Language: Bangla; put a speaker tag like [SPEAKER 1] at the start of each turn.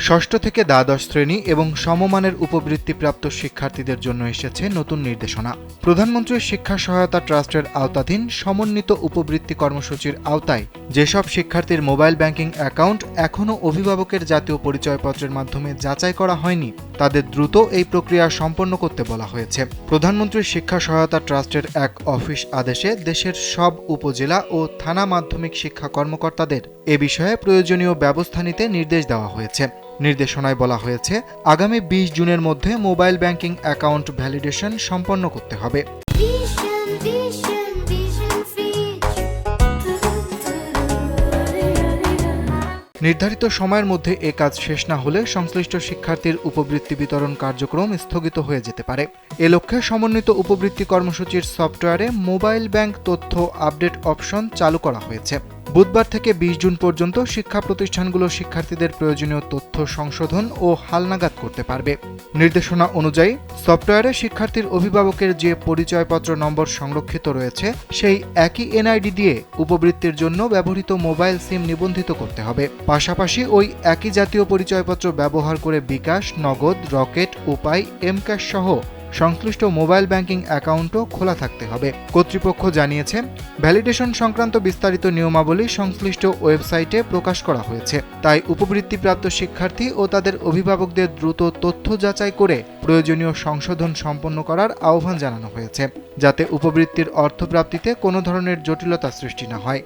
[SPEAKER 1] ষষ্ঠ থেকে দ্বাদশ শ্রেণী এবং সমমানের উপবৃত্তিপ্রাপ্ত শিক্ষার্থীদের জন্য এসেছে নতুন নির্দেশনা। প্রধানমন্ত্রীর শিক্ষা সহায়তা ট্রাস্টের আওতাধীন সমন্বিত উপবৃত্তি কর্মসূচির আওতায় যেসব শিক্ষার্থীর মোবাইল ব্যাংকিং অ্যাকাউন্ট এখনও অভিভাবকের জাতীয় পরিচয়পত্রের মাধ্যমে যাচাই করা হয়নি, তাদের দ্রুত এই প্রক্রিয়া সম্পন্ন করতে বলা হয়েছে। প্রধানমন্ত্রীর শিক্ষা সহায়তা ট্রাস্টের এক অফিস আদেশে দেশের সব উপজেলা ও থানা মাধ্যমিক শিক্ষা কর্মকর্তাদের এ বিষয়ে প্রয়োজনীয় ব্যবস্থা নিতে নির্দেশ দেওয়া হয়েছে। নির্দেশনায় বলা হয়েছে, আগামী ২০ জুনের মধ্যে মোবাইল ব্যাংকিং অ্যাকাউন্ট ভ্যালিডেশন সম্পন্ন করতে হবে। নির্ধারিত সময়ের মধ্যে এ কাজ শেষ না হলে সংশ্লিষ্ট শিক্ষার্থীর উপবৃত্তি বিতরণ কার্যক্রম স্থগিত হয়ে যেতে পারে। এ লক্ষ্যে সমন্বিত উপবৃত্তি কর্মসূচির সফটওয়্যারে মোবাইল ব্যাংক তথ্য আপডেট অপশন চালু করা হয়েছে। বুধবার থেকে ২০ জুন পর্যন্ত শিক্ষা প্রতিষ্ঠানগুলো শিক্ষার্থীদের প্রয়োজনীয় তথ্য সংশোধন ও হালনাগাদ করতে পারবে। নির্দেশনা অনুযায়ী সফটওয়্যারে শিক্ষার্থীর অভিভাবকের যে পরিচয়পত্র নম্বর সংরক্ষিত রয়েছে সেই একই এনআইডি দিয়ে উপবৃত্তির জন্য ব্যবহৃত মোবাইল সিম নিবন্ধিত করতে হবে। পাশাপাশি ওই একই জাতীয় পরিচয়পত্র ব্যবহার করে বিকাশ, নগদ, রকেট, উপায়, এমক্যাশ সহ সংশ্লিষ্ট মোবাইল ব্যাংকিং অ্যাকাউন্টও খোলা থাকতে হবে। কর্তৃপক্ষ জানিয়েছে, ভ্যালিডেশন সংক্রান্ত বিস্তারিত নিয়মাবলী সংশ্লিষ্ট ওয়েবসাইটে প্রকাশ করা হয়েছে। তাই উপবৃত্তিপ্রাপ্ত শিক্ষার্থী ও তাদের অভিভাবকদের দ্রুত তথ্য যাচাই করে প্রয়োজনীয় সংশোধন সম্পন্ন করার আহ্বান জানানো হয়েছে, যাতে উপবৃত্তির অর্থপ্রাপ্তিতে কোনো ধরনের জটিলতা সৃষ্টি না হয়।